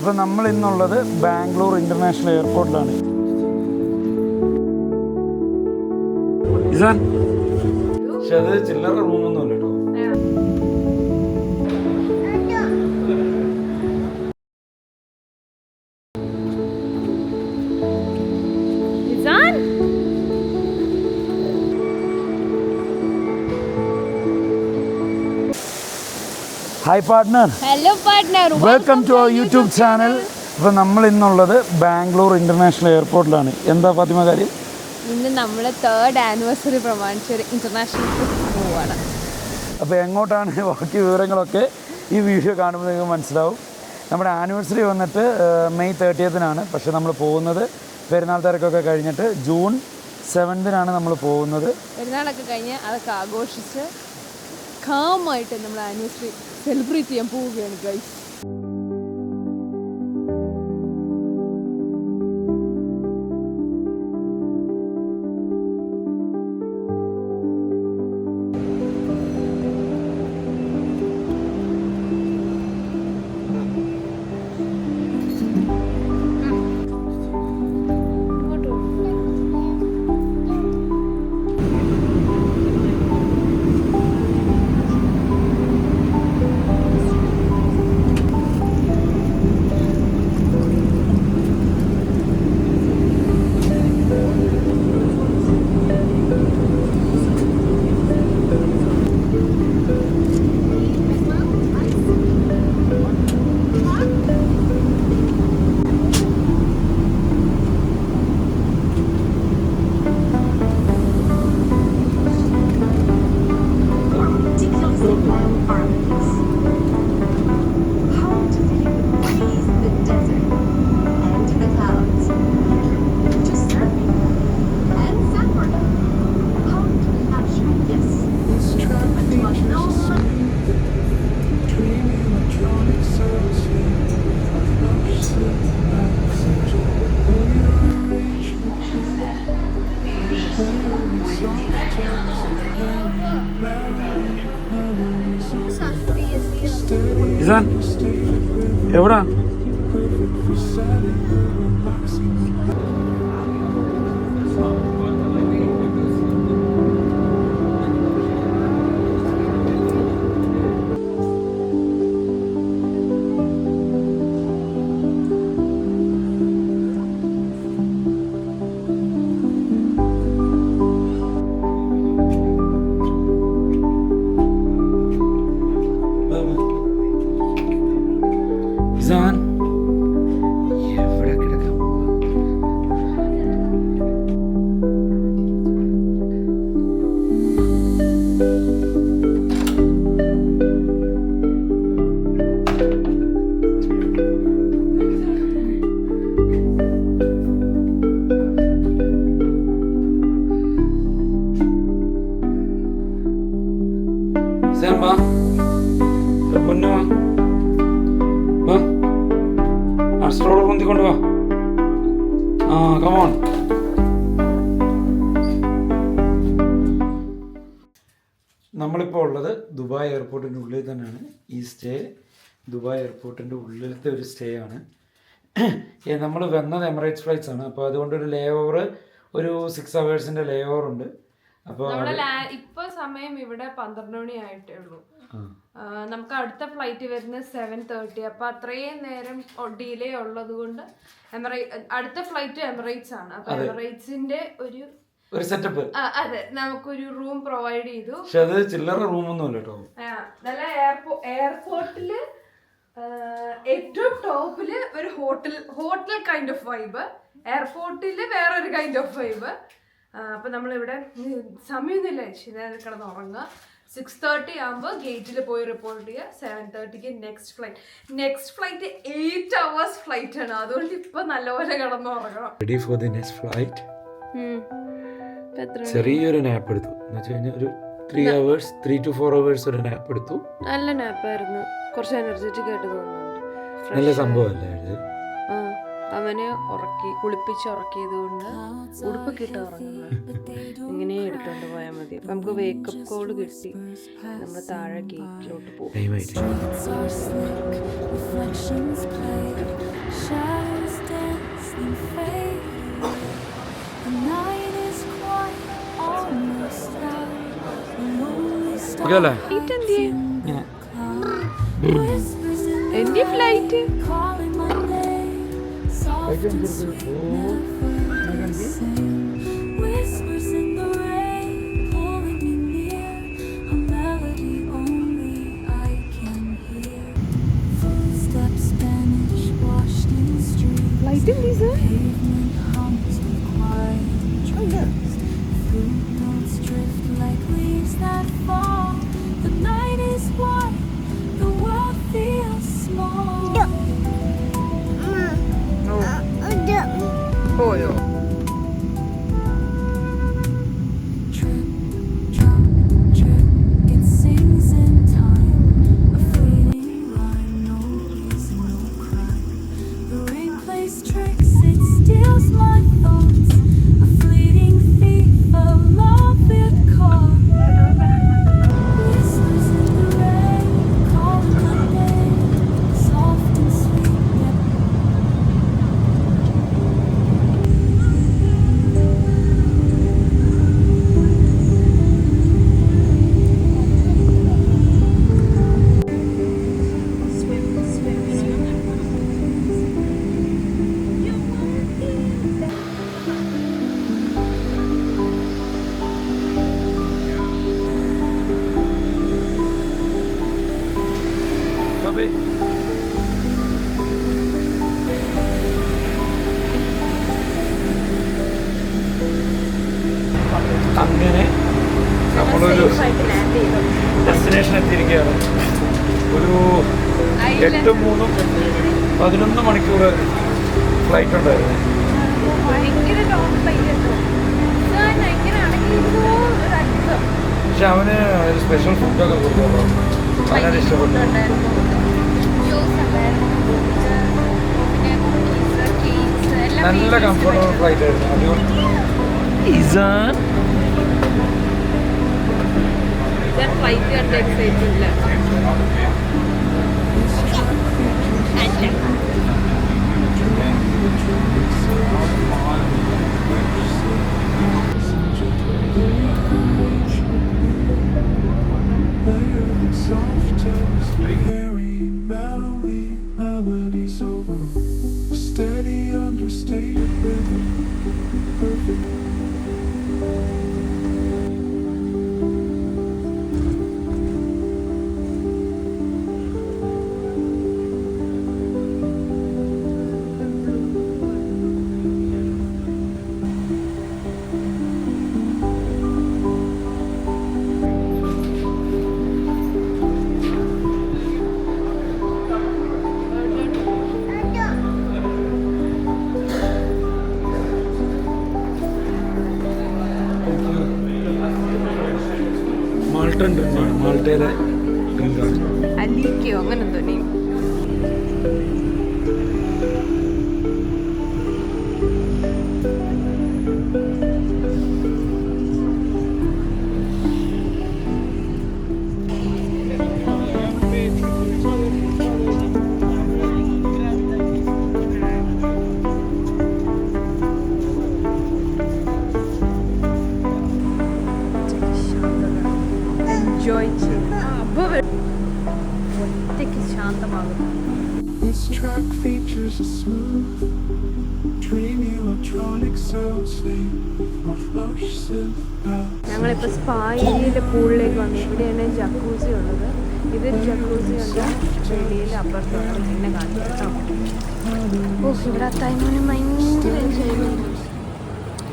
അപ്പോൾ നമ്മൾ ഇന്നുള്ളത് ബാംഗ്ലൂർ ഇന്റർനാഷണൽ എയർപോർട്ടിലാണ്. പക്ഷെ അത് ചില്ലറ റൂമൊന്നും അല്ല കേട്ടോ. Hi partner. Hello partner, welcome to our YouTube channel. അപ്പോൾ നമ്മൾ ഇന്നുള്ളത് ബാംഗ്ലൂർ ഇന്റർനാഷണൽ എയർപോർട്ടിലാണ്. എന്താ ഫാത്തിമ കാര്യം? ഇന്ന് നമ്മൾ 3rd ആനിവേഴ്സറി പ്രമാണിച്ച് ഒരു ഇന്റർനാഷണൽ ട്രിപ്പ് പോവാണ്. അപ്പോൾ എങ്ങോട്ടാണ് ബാക്കി വിവരങ്ങളൊക്കെ ഈ വീഡിയോ കാണുമ്പോൾ നിങ്ങൾക്ക് മനസ്സിലാവും. നമ്മുടെ ആനിവേഴ്സറി വന്നിട്ട് മെയ് 30-നാണ്. പക്ഷേ നമ്മൾ പോകുന്നത് പെരുന്നാൾ തിരക്കൊക്കെ കഴിഞ്ഞിട്ട് ജൂൺ 7-നാണ് നമ്മൾ പോകുന്നത്. പെരുന്നാളൊക്കെ കഴിഞ്ഞ് അതൊക്കെ ആഘോഷിച്ച് കാമായിട്ട് നമ്മൾ ആനിവേഴ്സറി സെലിബ്രേറ്റ് ചെയ്യാൻ പോവുകയാണ് ഗൈസ്. ഇസാൻ എവിടാ? ഇസാൻ എവിടെ കിടക്കാം? ഇസാൻ വാ, പൊന്നു വാ, വാ, ആ സ്ട്രോളർ കൊണ്ടിക്കൊണ്ട് വാ. ആ കമോൺ. നമ്മളിപ്പോൾ ഉള്ളത് ദുബായ് എയർപോർട്ടിൻ്റെ ഉള്ളിൽ തന്നെയാണ്. ഈ സ്റ്റേ ദുബായ് എയർപോർട്ടിൻ്റെ ഉള്ളിലത്തെ ഒരു സ്റ്റേ ആണ്. നമ്മൾ വന്നത് എമിറേറ്റ്സ് ഫ്ലൈറ്റ്സ് ആണ്. അപ്പോൾ അതുകൊണ്ടൊരു ലേ ഓവർ, ഒരു 6 hours ലേ ഓവർ ഉണ്ട്. അപ്പോൾ ഇപ്പൊ സമയം ഇവിടെ 12 മണി ആയിട്ടേ ഉള്ളൂ. നമുക്ക് അടുത്ത ഫ്ലൈറ്റ് വരുന്നത് 7:30. അപ്പൊ അത്രയും നേരം ഡിലേ ഉള്ളത് കൊണ്ട് അടുത്ത ഫ്ലൈറ്റ് എമിറേറ്റ്സ് ആണ്. അപ്പൊ എമിറേറ്റ്സിന്റെ ഒരു സെറ്റപ്പ്, അതെ, നമുക്കൊരു റൂം പ്രൊവൈഡ് ചെയ്തു. പക്ഷെ അത് ചില്ലറ റൂമൊന്നും അല്ല കേട്ടോ. നല്ല എയർപോർട്ടില് ഏറ്റവും ടോപ്പില് ഒരു ഹോട്ടൽ കൈൻഡ് ഓഫ് വൈബ്, എയർപോർട്ടില് വേറൊരു കൈൻഡ് ഓഫ് വൈബ്. അപ്പൊ നമ്മളിവിടെ സമയമൊന്നുമില്ല, കിടന്ന് ഉറങ്ങുക. 6:30 ആകുമ്പോൾ ഗേറ്റിൽ പോയി റിപ്പോർട്ട് ചെയ്യുക. 7:30 നെക്സ്റ്റ് ഫ്ലൈറ്റ് 8 hours ഫ്ലൈറ്റ് ആണ്. അതുകൊണ്ട് ഇപ്പൊ നല്ലപോലെ കിടന്ന് ഉറങ്ങണം. Ready for the next flight. ചെറിയൊരു നാപ്പ് എടുത്തു എന്ന് വെച്ച് കഴിഞ്ഞാൽ ഒരു 3 to 4 hours ഒരു നാപ്പ് എടുത്തു. നല്ല നാപ്പായിരുന്നു, കുറച്ച് എനർജറ്റിക് ആയിട്ട് തോന്നുന്നുണ്ട്. നല്ല സംഭവമല്ലേ ഇത്? അവനെ കുളിപ്പിച്ച് ഉറക്കിയത് കൊണ്ട് ഉടുപ്പൊക്കെ ഇട്ട് ഉറങ്ങുന്നത് ഇങ്ങനെ എടുത്തോണ്ട് പോയാൽ മതി. അപ്പം നമുക്ക് വേക്കപ്പ് കോൾ കിട്ടി. നമ്മൾ താഴെ ഗേറ്റിലോട്ട് പോകും. എന്റെ ഫ്ലൈറ്റ് ഫ്ലൈറ്റ് പോയോ? അങ്ങനെ നമ്മളൊരു ഡെസ്റ്റിനേഷൻ എത്തിയിരിക്കുകയാണ്. ഒരു 8-3-11 മണിക്കൂർ ഫ്ലൈറ്റ് ഉണ്ടായിരുന്നു. പക്ഷെ അവന് ഒരു സ്പെഷ്യൽ ഫുഡൊക്കെ കൊടുത്തോളൂ. അങ്ങനെ ഇഷ്ടപ്പെട്ടു. നല്ല കംഫർട്ടബിൾ ഫ്ലൈറ്റ് ആയിരുന്നു. അടിപൊളി. ഫ്ലൈറ്റ് കണ്ട എക്സൈറ്റ്മെന്റ് മാൾട്ടൻ ഡ്രിങ്കാണ്. മാൾട്ടയിലെ ഡ്രിങ്കാണ്. അലിക്കോ അങ്ങനെ എന്തോ നെയിം. ഒറ്റയ്ക്ക് ശാന്തമാകും. This track features a smooth, dreamy electronic soundscape of ocean. ഞങ്ങളിപ്പോൾ സ്പാ ഏരിയയിലെ പൂളിലേക്ക് വന്നു. ഇവിടെയാണ് ജക്കൂസി ഉള്ളത്. ഇതൊരു ജക്കൂസി ഉണ്ട്. വെളിയിൽ അപ്പുറത്തുണ്ട്. പിന്നെ കാണിച്ചു കേട്ടോ. ഓ, ഇവിടെ അത്തായ്മോന് ഭയങ്കര എൻജോയ്മെന്റ്.